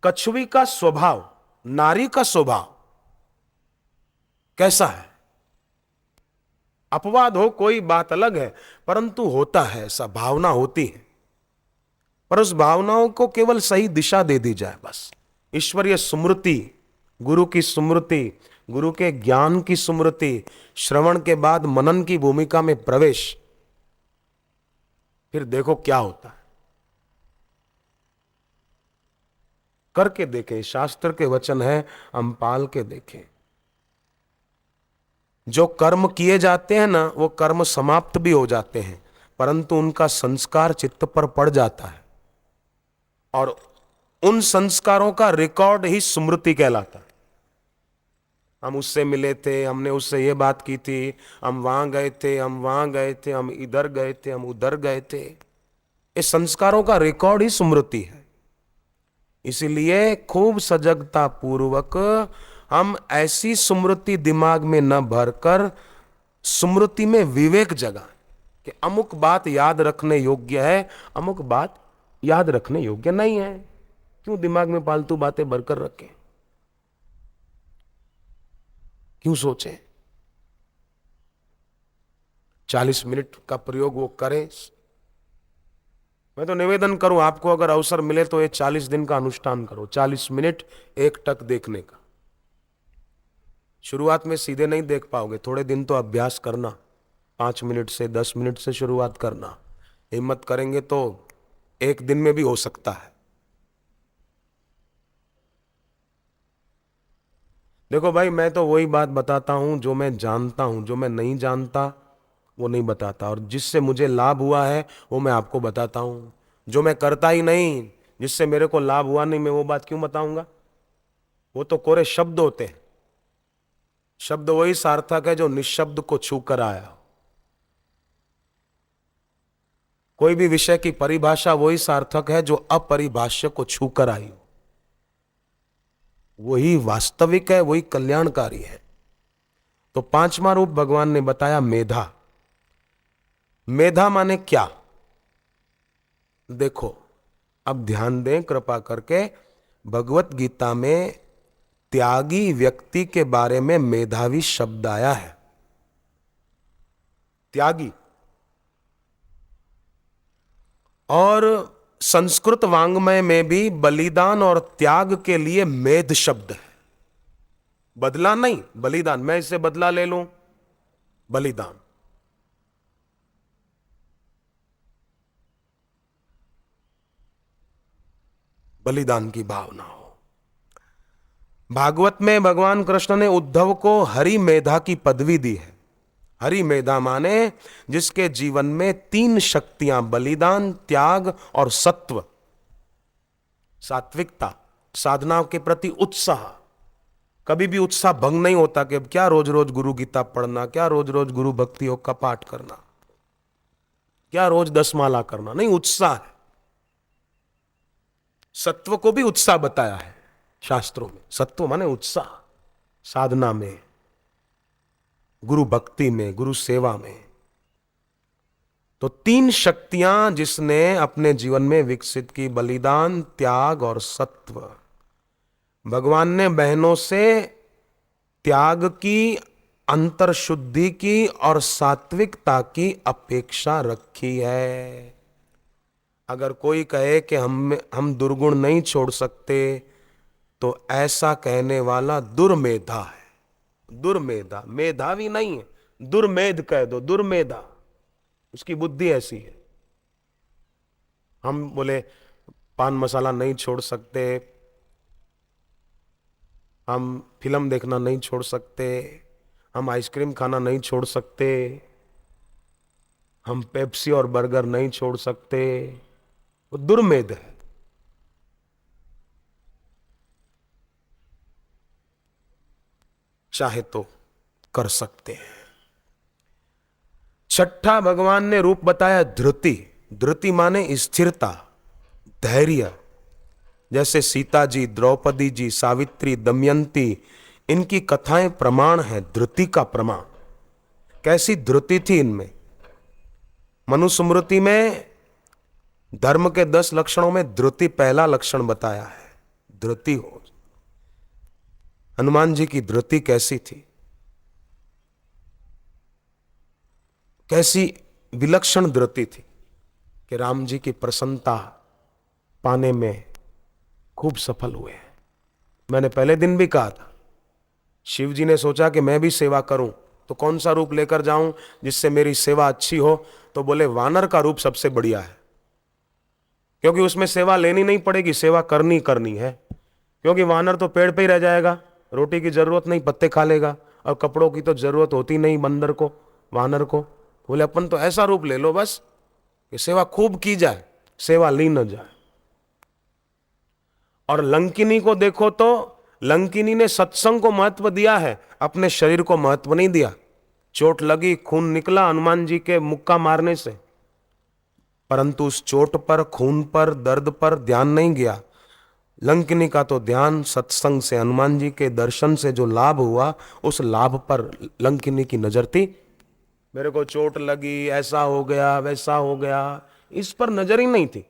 कछुई का स्वभाव, नारी का स्वभाव कैसा है। अपवाद हो कोई बात अलग है, परंतु होता है ऐसा, भावना होती है, पर उस भावनाओं को केवल सही दिशा दे दी जाए बस। ईश्वरीय स्मृति, गुरु की स्मृति, गुरु के ज्ञान की स्मृति, श्रवण के बाद मनन की भूमिका में प्रवेश, फिर देखो क्या होता है। करके देखें, शास्त्र के वचन है, हम पाल के देखें। जो कर्म किए जाते हैं ना, वो कर्म समाप्त भी हो जाते हैं, परंतु उनका संस्कार चित्त पर पड़ जाता है और उन संस्कारों का रिकॉर्ड ही स्मृति कहलाता है। हम उससे मिले थे, हमने उससे ये बात की थी, हम वहां गए थे, हम वहां गए थे, हम इधर गए थे, हम उधर गए थे। इस संस्कारों का रिकॉर्ड ही स्मृति है। इसीलिए खूब सजगता पूर्वक हम ऐसी स्मृति दिमाग में न भरकर स्मृति में विवेक जगाएं कि अमुक बात याद रखने योग्य है, अमुक बात याद रखने योग्य नहीं है। क्यों दिमाग में फालतू बातें भरकर रखें, क्यों सोचें। 40 मिनट का प्रयोग वो करें। मैं तो निवेदन करूं आपको, अगर अवसर मिले तो ये 40 दिन का अनुष्ठान करो। 40 मिनट एक टक देखने का। शुरुआत में सीधे नहीं देख पाओगे, थोड़े दिन तो अभ्यास करना। 5 मिनट से 10 मिनट से शुरुआत करना। हिम्मत करेंगे तो एक दिन में भी हो सकता है। देखो भाई, मैं तो वही बात बताता हूं जो मैं जानता हूं, जो मैं नहीं जानता वो नहीं बताता, और जिससे मुझे लाभ हुआ है वो मैं आपको बताता हूं। जो मैं करता ही नहीं, जिससे मेरे को लाभ हुआ नहीं, मैं वो बात क्यों बताऊंगा। वो तो कोरे शब्द होते हैं। शब्द वही सार्थक है जो निशब्द को छू कर आया। कोई भी विषय की परिभाषा वही सार्थक है जो अपरिभाष्य को छू कर आई हो। वही वास्तविक है, वही कल्याणकारी है। तो 5वां रूप भगवान ने बताया मेधा। मेधा माने क्या? देखो, अब ध्यान दें कृपा करके। भगवत गीता में त्यागी व्यक्ति के बारे में मेधावी शब्द आया है। त्यागी। और संस्कृत वांग्मय में भी बलिदान और त्याग के लिए मेध शब्द है। बदला नहीं, बलिदान। मैं इससे बदला ले लूं, बलिदान। बलिदान की भावना हो। भागवत में भगवान कृष्ण ने उद्धव को हरि मेधा की पदवी दी है। हरि मेधा माने जिसके जीवन में 3 शक्तियां, बलिदान, त्याग और सत्व, सात्विकता, साधना के प्रति उत्साह। कभी भी उत्साह भंग नहीं होता कि अब क्या रोज रोज गुरु गीता पढ़ना, क्या रोज रोज गुरु भक्ति योग का पाठ करना, क्या रोज 10 माला करना। नहीं, उत्साह है। सत्व को भी उत्साह बताया है शास्त्रों में। सत्व माने उत्साह, साधना में, गुरु भक्ति में, गुरु सेवा में। तो 3 शक्तियां जिसने अपने जीवन में विकसित की, बलिदान, त्याग और सत्व। भगवान ने बहनों से त्याग की, अंतर शुद्धि की और सात्विकता की अपेक्षा रखी है। अगर कोई कहे कि हम दुर्गुण नहीं छोड़ सकते, तो ऐसा कहने वाला दुर्मेधा है। दुर्मेधा, मेधावी नहीं है, दुर्मेध कह दो, दुर्मेधा। उसकी बुद्धि ऐसी है। हम बोले पान मसाला नहीं छोड़ सकते, हम फिल्म देखना नहीं छोड़ सकते, हम आइसक्रीम खाना नहीं छोड़ सकते, हम पेप्सी और बर्गर नहीं छोड़ सकते। वो दुर्मेध है। चाहे तो कर सकते हैं। छठा भगवान ने रूप बताया धृति। धृति माने स्थिरता, धैर्य। जैसे सीता जी, द्रौपदी जी, सावित्री, दमयंती, इनकी कथाएं प्रमाण है धृति का प्रमाण। कैसी धृति थी इनमें। मनुस्मृति में धर्म के 10 लक्षणों में धृति पहला लक्षण बताया है। धृति हो। हनुमान जी की धृति कैसी थी, कैसी विलक्षण धृति थी कि राम जी की प्रसन्नता पाने में खूब सफल हुए हैं। मैंने पहले दिन भी कहा था, शिव जी ने सोचा कि मैं भी सेवा करूं तो कौन सा रूप लेकर जाऊं जिससे मेरी सेवा अच्छी हो। तो बोले वानर का रूप सबसे बढ़िया है, क्योंकि उसमें सेवा लेनी नहीं पड़ेगी, सेवा करनी करनी है। क्योंकि वानर तो पेड़ पे ही रह जाएगा, रोटी की जरूरत नहीं, पत्ते खा लेगा, और कपड़ों की तो जरूरत होती नहीं बंदर को, वानर को। बोले अपन तो ऐसा रूप ले लो बस कि सेवा खूब की जाए, सेवा ली न जाए। और लंकिनी को देखो तो लंकिनी ने सत्संग को महत्व दिया है, अपने शरीर को महत्व नहीं दिया। चोट लगी, खून निकला हनुमान जी के मुक्का मारने से, परंतु उस चोट पर, खून पर, दर्द पर ध्यान नहीं गया। लंकिनी का तो ध्यान सत्संग से, हनुमान जी के दर्शन से जो लाभ हुआ उस लाभ पर लंकिनी की नजर थी। मेरे को चोट लगी, ऐसा हो गया, वैसा हो गया, इस पर नजर ही नहीं थी।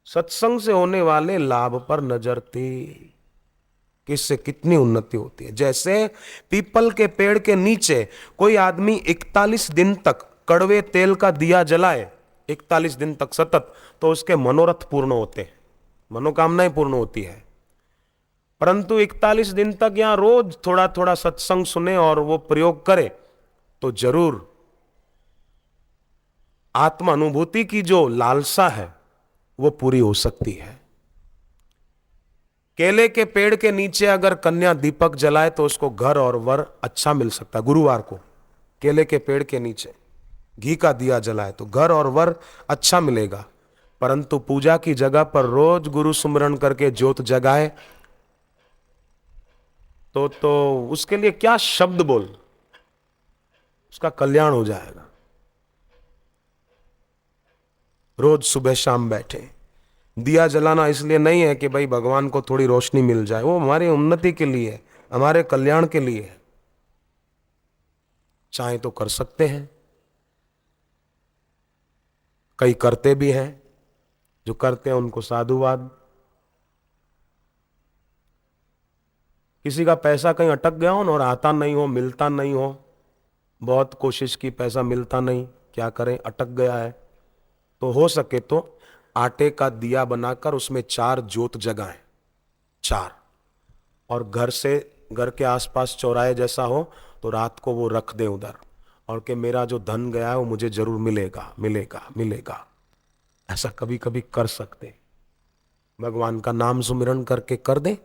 सत्संग से होने वाले लाभ पर नजर थी कि इससे कितनी उन्नति होती है। जैसे पीपल के पेड़ के नीचे कोई आदमी 41 दिन तक कड़वे तेल का दिया जलाए, 41 दिन तक सतत, तो उसके मनोरथ पूर्ण होते हैं, मनोकामनाएं पूर्ण होती है। परंतु 41 दिन तक यहां रोज थोड़ा थोड़ा सत्संग सुने और वो प्रयोग करे तो जरूर आत्म अनुभूति की जो लालसा है वो पूरी हो सकती है। केले के पेड़ के नीचे अगर कन्या दीपक जलाए तो उसको घर और वर अच्छा मिल सकता है। गुरुवार को केले के पेड़ के नीचे घी का दिया जलाए तो घर और वर अच्छा मिलेगा। परंतु पूजा की जगह पर रोज गुरु सुमरण करके ज्योत जगाए तो उसके लिए क्या शब्द बोल, उसका कल्याण हो जाएगा। रोज सुबह शाम बैठे। दिया जलाना इसलिए नहीं है कि भाई भगवान को थोड़ी रोशनी मिल जाए, वो हमारी उन्नति के लिए, हमारे कल्याण के लिए है। चाहे तो कर सकते हैं, कई करते भी हैं, जो करते हैं उनको साधुवाद। किसी का पैसा कहीं अटक गया हो और आता नहीं हो, मिलता नहीं हो, बहुत कोशिश की, पैसा मिलता नहीं, क्या करें, अटक गया है, तो हो सके तो आटे का दिया बनाकर उसमें 4 ज्योत जगाएं, 4, और घर के आसपास चौराहे जैसा हो तो रात को वो रख दें उधर, और कि मेरा जो धन गया है वो मुझे जरूर मिलेगा मिलेगा मिलेगा। ऐसा कभी कभी कर सकते, भगवान का नाम सुमिरन करके कर दें।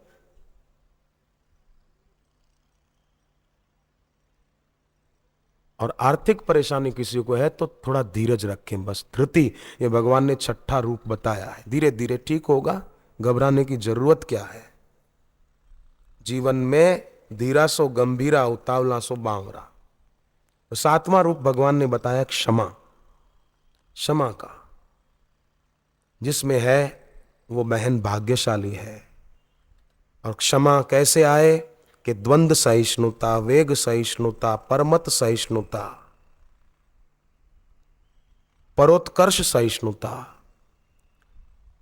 और आर्थिक परेशानी किसी को है तो थोड़ा धीरज रखें, बस धृति, ये भगवान ने छठा रूप बताया है। धीरे धीरे ठीक होगा, घबराने की जरूरत क्या है। जीवन में धीरा सो गंभीरा, उतावला सो बावरा। तो 7वां रूप भगवान ने बताया क्षमा, क्षमा का, जिसमें है वो बहन भाग्यशाली है। और क्षमा कैसे आए कि द्वंद्व सहिष्णुता, वेग सहिष्णुता, परमत सहिष्णुता, परोत्कर्ष सहिष्णुता।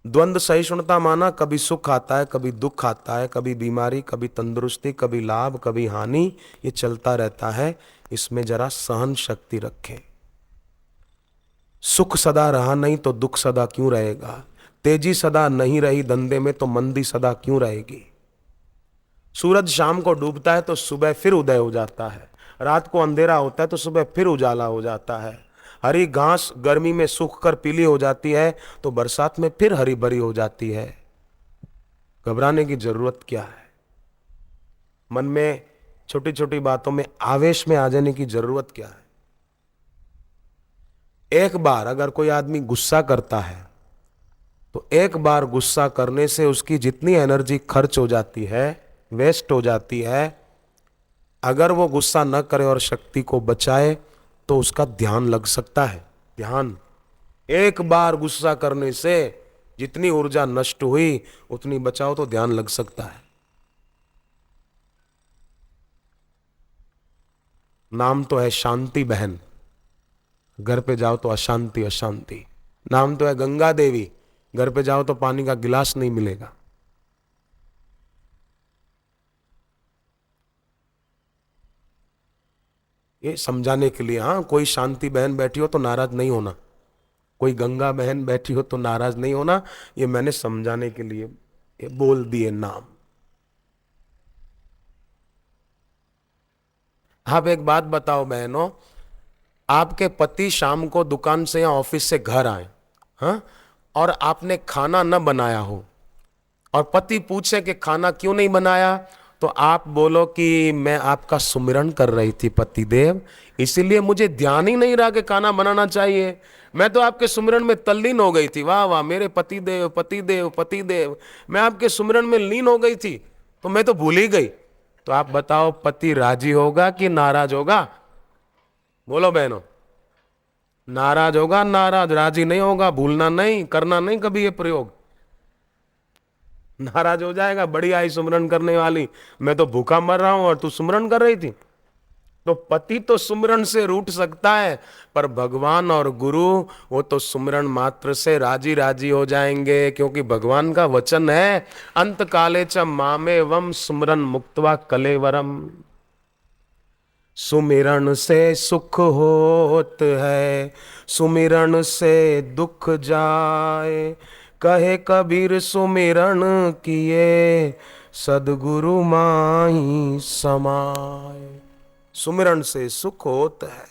द्वंद्व सहिष्णुता माना कभी सुख आता है, कभी दुख आता है, कभी बीमारी, कभी तंदुरुस्ती, कभी लाभ, कभी हानि, ये चलता रहता है। इसमें जरा सहन शक्ति रखें। सुख सदा रहा नहीं तो दुख सदा क्यों रहेगा। तेजी सदा नहीं रही धंधे में तो मंदी सदा क्यों रहेगी। सूरज शाम को डूबता है तो सुबह फिर उदय हो जाता है, रात को अंधेरा होता है तो सुबह फिर उजाला हो जाता है। हरी घास गर्मी में सूख कर पीली हो जाती है तो बरसात में फिर हरी भरी हो जाती है। घबराने की जरूरत क्या है। मन में छोटी छोटी बातों में आवेश में आ जाने की जरूरत क्या है। एक बार अगर कोई आदमी गुस्सा करता है तो एक बार गुस्सा करने से उसकी जितनी एनर्जी खर्च हो जाती है, वेस्ट हो जाती है, अगर वो गुस्सा न करे और शक्ति को बचाए तो उसका ध्यान लग सकता है। ध्यान, एक बार गुस्सा करने से जितनी ऊर्जा नष्ट हुई उतनी बचाओ तो ध्यान लग सकता है। नाम तो है शांति बहन, घर पे जाओ तो अशांति अशांति। नाम तो है गंगा देवी, घर पे जाओ तो पानी का गिलास नहीं मिलेगा। ये समझाने के लिए, हाँ, कोई शांति बहन बैठी हो तो नाराज नहीं होना, कोई गंगा बहन बैठी हो तो नाराज नहीं होना। ये मैंने समझाने के लिए ये बोल दिए नाम। आप एक बात बताओ बहनों, आपके पति शाम को दुकान से या ऑफिस से घर आए, हाँ, और आपने खाना न बनाया हो और पति पूछे कि खाना क्यों नहीं बनाया, तो आप बोलो कि मैं आपका सुमिरन कर रही थी पति देव, इसीलिए मुझे ध्यान ही नहीं रहा कि खाना बनाना चाहिए। मैं तो आपके सुमिरन में तल्लीन हो गई थी। वाह वाह मेरे पति देव पति देव पति देव, मैं आपके सुमिरन में लीन हो गई थी तो मैं तो भूल ही गई। तो आप बताओ पति राजी होगा कि नाराज होगा? बोलो बहनों, नाराज होगा? नाराज, राजी नहीं होगा। भूलना नहीं, करना नहीं कभी ये प्रयोग। नाराज हो जाएगा, बड़ी आई सुमरन करने वाली, मैं तो भूखा मर रहा हूं और तू सुमरन कर रही थी। तो पति तो सुमरन से रूठ सकता है, पर भगवान और गुरु वो तो सुमरन मात्र से राजी राजी हो जाएंगे, क्योंकि भगवान का वचन है अंत काले च मामेवम सुमरन मुक्त्वा कलेवरम। सुमिरन से सुख होत है, सुमिरन से दुख जाए, कहे कबीर सुमिरन किए, सदगुरु माही समाए। सुमिरन से सुख होता है,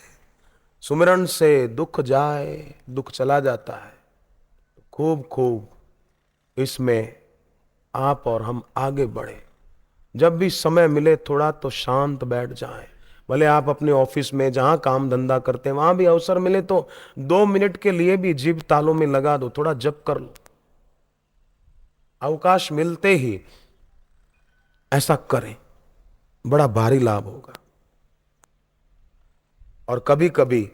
सुमिरन से दुख जाए, दुख चला जाता है। खूब खूब इसमें आप और हम आगे बढ़े। जब भी समय मिले थोड़ा तो शांत बैठ जाएं। भले आप अपने ऑफिस में जहां काम धंधा करते हैं वहां भी अवसर मिले तो 2 मिनट के लिए भी जीभ तालों में लगा दो, थोड़ा जप कर लो। अवकाश मिलते ही ऐसा करें, बड़ा भारी लाभ होगा। और कभी कभी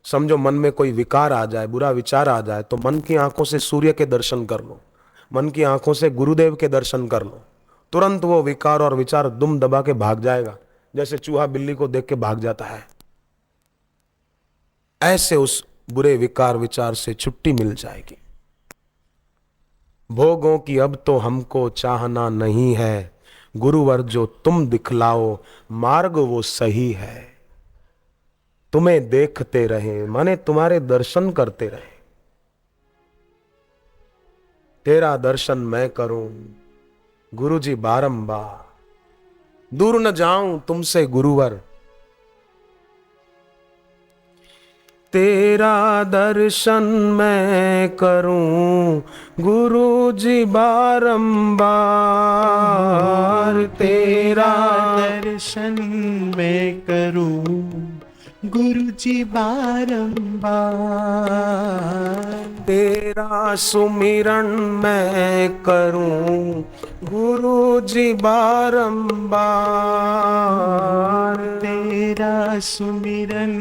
समझो मन में कोई विकार आ जाए, बुरा विचार आ जाए, तो मन की आंखों से सूर्य के दर्शन कर लो, मन की आंखों से गुरुदेव के दर्शन कर लो। तुरंत वो विकार और विचार दुम दबा के भाग जाएगा, जैसे चूहा बिल्ली को देख के भाग जाता है। ऐसे उस बुरे विकार विचार से छुट्टी मिल जाएगी। भोगों की अब तो हमको चाहना नहीं है, गुरुवर जो तुम दिखलाओ मार्ग वो सही है। तुम्हें देखते रहे माने तुम्हारे दर्शन करते रहे, तेरा दर्शन मैं करूं गुरुजी बारंबार, दूर न जाऊं तुमसे गुरुवर। तेरा दर्शन मैं करूं गुरुजी बारंबार, तेरा दर्शन मैं करूं गुरुजी बारंबार। तेरा सुमिरन मैं करूं गुरुजी बारंबार, तेरा सुमिरन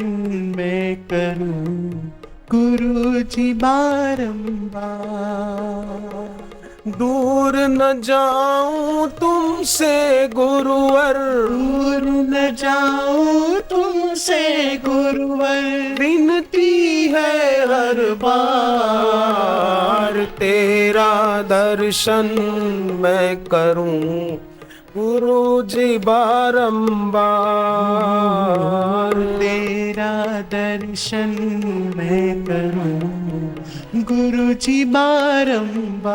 मैं करूं गुरुजी बारंबार। दूर न जाऊं तुमसे गुरुवर, दूर न जाऊं तुमसे गुरुवर, विनती है हर बार, तेरा दर्शन मैं करूं गुरुजी बारंबार। तेरा दर्शन मैं करूं गुरु जी बारंबार।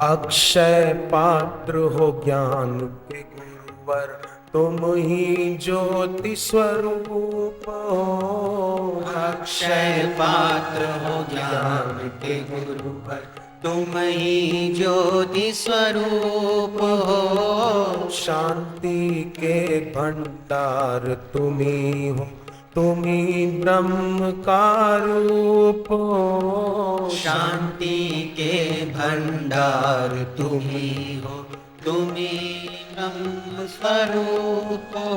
अक्षय पात्र हो ज्ञान के गुरुवर, तुम ही ज्योति स्वरूप हो। अक्षय पात्र हो ज्ञान के गुरुवर, तुम ही ज्योति स्वरूप हो। शांति के भंडार तुम्ही हो, तुम्ही ब्रह्म का रूप हो। शांति के भंडार तुम्ही हो, तुम्ही ब्रह्म स्वरूप हो।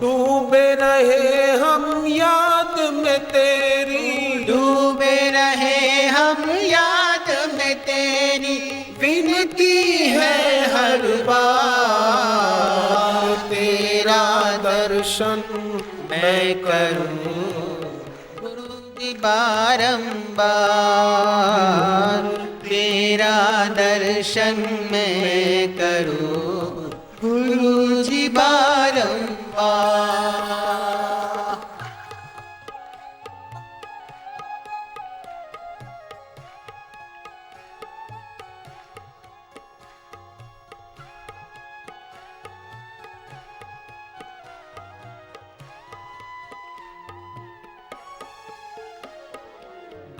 डूबे रहे हम याद में तेरी, डूबे रहे हम याद में तेरी, विनती है हर बार तेरा दर्शन मैं करूं गुरु जी बारंबार। तेरा दर्शन मैं करूं गुरु जी बारंबार।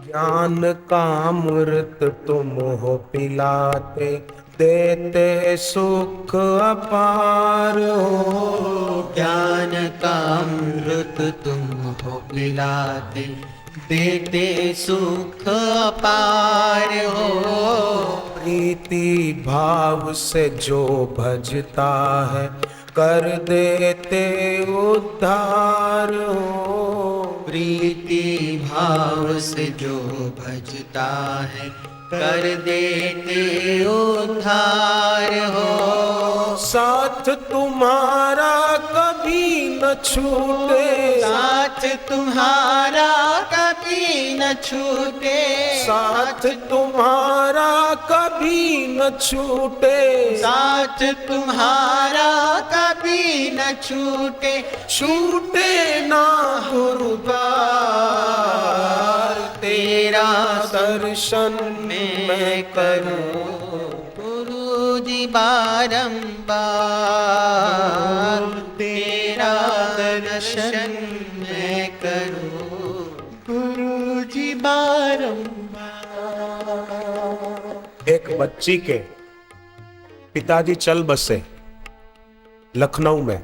ज्ञान का अमृत तुम हो पिलाते, देते सुख अपार हो। ज्ञान का अमृत तुम हो पिलाते, देते सुख अपार हो। प्रीति भाव से जो भजता है, कर देते उद्धार हो। प्रीति भाव से जो भजता है, कर देते उद्धार हो। साथ तुम्हारा कभी न छूटे, साथ तुम्हारा कभी न छूटे। साथ तुम्हारा कभी न छूटे। साथ तुम्हारा कभी न छूटे। छूटे ना गुरुद्वार, तेरा दर्शन मैं करूं गुरु जी बारंबार। तेरा दर्शन मैं करूं गुरु जी बारंबार। एक बच्ची के पिताजी चल बसे लखनऊ में।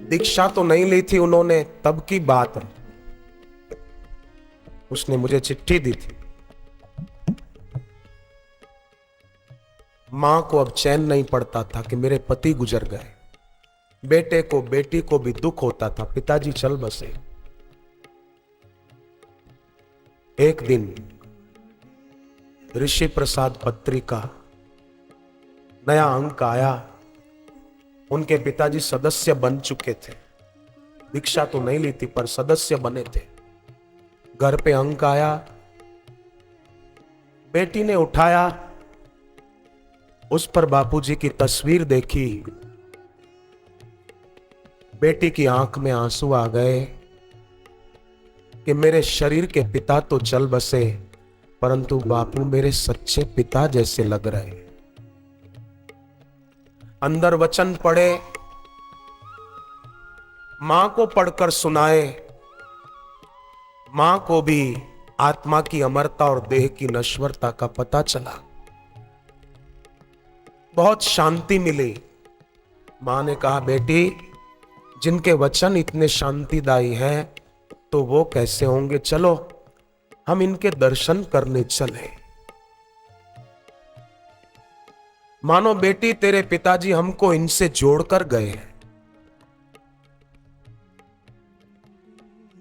दीक्षा तो नहीं ली थी उन्होंने, तब की बात है। उसने मुझे चिट्ठी दी थी। मां को अब चैन नहीं पड़ता था कि मेरे पति गुजर गए। बेटे को बेटी को भी दुख होता था, पिताजी चल बसे। एक दिन ऋषि प्रसाद पत्रिका नया अंक आया। उनके पिताजी सदस्य बन चुके थे। दीक्षा तो नहीं ली थी पर सदस्य बने थे। घर पे अंक आया, बेटी ने उठाया, उस पर बापूजी की तस्वीर देखी। बेटी की आंख में आंसू आ गए कि मेरे शरीर के पिता तो चल बसे, परंतु बापू मेरे सच्चे पिता जैसे लग रहे। अंदर वचन पढ़े, मां को पढ़कर सुनाए। मां को भी आत्मा की अमरता और देह की नश्वरता का पता चला। बहुत शांति मिली। मां ने कहा, बेटी जिनके वचन इतने शांतिदायी हैं तो वो कैसे होंगे, चलो हम इनके दर्शन करने चले। मानो बेटी तेरे पिताजी हमको इनसे जोड़कर गए हैं।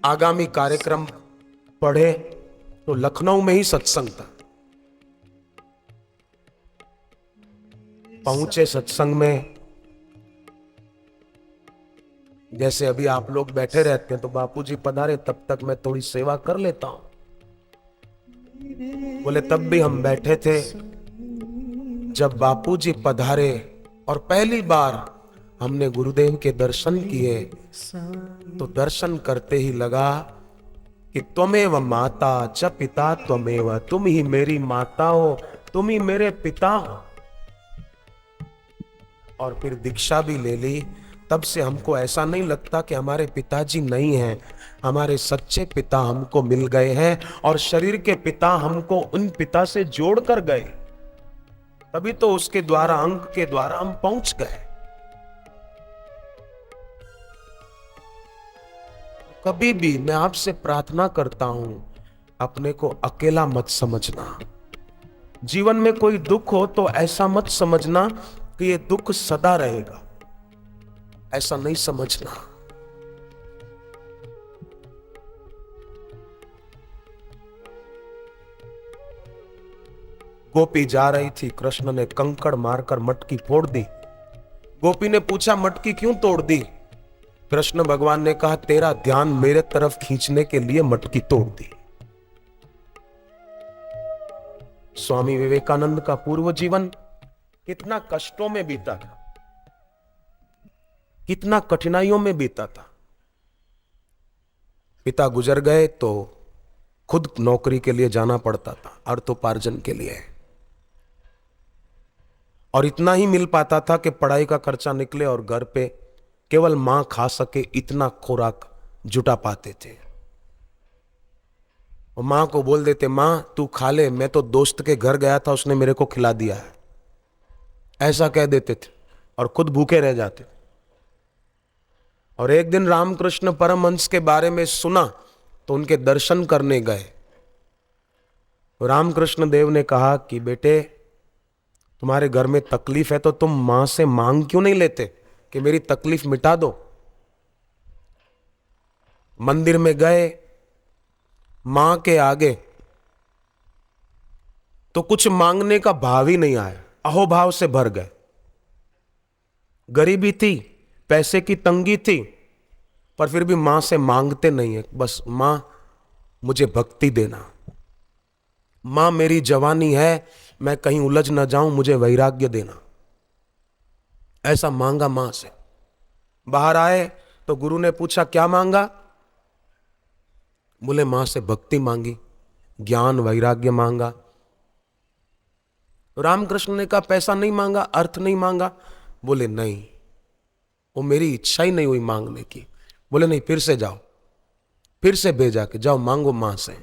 आगामी कार्यक्रम पढ़े तो लखनऊ में ही सत्संग था। पहुंचे सत्संग में, जैसे अभी आप लोग बैठे रहते हैं तो बापूजी पधारे, तब तक मैं थोड़ी सेवा कर लेता हूं। बोले तब भी हम बैठे थे। जब बापूजी पधारे और पहली बार हमने गुरुदेव के दर्शन किए, तो दर्शन करते ही लगा कि त्वमेव माता च पिता त्वमेव, तुम ही मेरी माता हो, तुम ही मेरे पिता हो। और फिर दीक्षा भी ले ली। तब से हमको ऐसा नहीं लगता कि हमारे पिताजी नहीं हैं, हमारे सच्चे पिता हमको मिल गए हैं और शरीर के पिता हमको उन पिता से जोड़ कर गए। तभी तो उसके द्वारा, अंग के द्वारा हम पहुंच गए। कभी भी मैं आपसे प्रार्थना करता हूं, अपने को अकेला मत समझना। जीवन में कोई दुख हो तो ऐसा मत समझना कि ये दुख सदा रहेगा, ऐसा नहीं समझना। गोपी जा रही थी, कृष्ण ने कंकड़ मारकर मटकी फोड़ दी। गोपी ने पूछा मटकी क्यों तोड़ दी? कृष्ण भगवान ने कहा तेरा ध्यान मेरे तरफ खींचने के लिए मटकी तोड़ दी। स्वामी विवेकानंद का पूर्व जीवन कितना कष्टों में बीता था, कितना कठिनाइयों में बीता था। पिता गुजर गए तो खुद नौकरी के लिए जाना पड़ता था, अर्थोपार्जन के लिए, और इतना ही मिल पाता था कि पढ़ाई का खर्चा निकले और घर पे केवल मां खा सके इतना खुराक जुटा पाते थे। और मां को बोल देते मां तू खा ले, मैं तो दोस्त के घर गया था उसने मेरे को खिला दिया है, ऐसा कह देते थे और खुद भूखे रह जाते थे। और एक दिन रामकृष्ण परमहंस के बारे में सुना तो उनके दर्शन करने गए। रामकृष्ण देव ने कहा कि बेटे तुम्हारे घर में तकलीफ है तो तुम मां से मांग क्यों नहीं लेते कि मेरी तकलीफ मिटा दो। मंदिर में गए, मां के आगे तो कुछ मांगने का भाव ही नहीं आया, अहोभाव से भर गए। गरीबी थी, पैसे की तंगी थी, पर फिर भी मां से मांगते नहीं है, बस मां मुझे भक्ति देना, मां मेरी जवानी है मैं कहीं उलझ न जाऊं, मुझे वैराग्य देना, ऐसा मांगा मां से। बाहर आए तो गुरु ने पूछा क्या मांगा? बोले मां से भक्ति मांगी, ज्ञान वैराग्य मांगा। रामकृष्ण ने कहा पैसा नहीं मांगा, अर्थ नहीं मांगा? बोले नहीं, वो मेरी इच्छा ही नहीं हुई मांगने की। बोले नहीं, फिर से जाओ, फिर से भेजा कि जाओ मांगो मां से।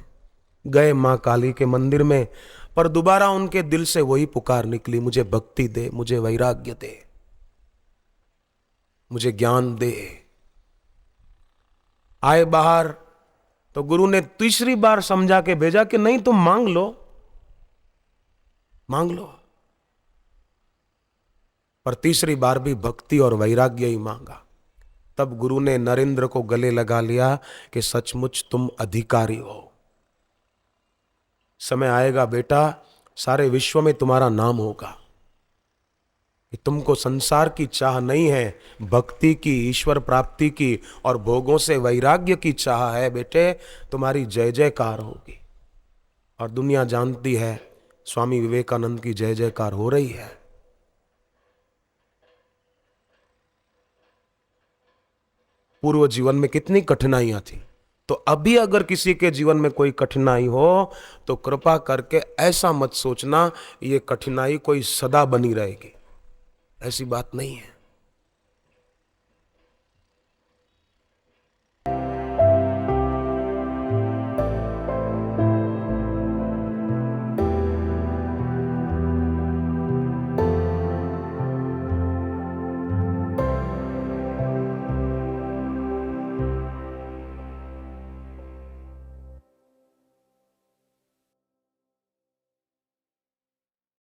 गए मां काली के मंदिर में, पर दोबारा उनके दिल से वही पुकार निकली, मुझे भक्ति दे, मुझे वैराग्य दे, मुझे ज्ञान दे। आए बाहर तो गुरु ने तीसरी बार समझा के भेजा कि नहीं तुम मांग लो, मांग लो। पर तीसरी बार भी भक्ति और वैराग्य ही मांगा। तब गुरु ने नरेंद्र को गले लगा लिया कि सचमुच तुम अधिकारी हो, समय आएगा बेटा सारे विश्व में तुम्हारा नाम होगा कि तुमको संसार की चाह नहीं है, भक्ति की, ईश्वर प्राप्ति की और भोगों से वैराग्य की चाह है बेटे, तुम्हारी जय जयकार होगी। और दुनिया जानती है स्वामी विवेकानंद की जय जयकार हो रही है। पूर्व जीवन में कितनी कठिनाइयां थी, तो अभी अगर किसी के जीवन में कोई कठिनाई हो तो कृपा करके ऐसा मत सोचना ये कठिनाई कोई सदा बनी रहेगी, ऐसी बात नहीं है।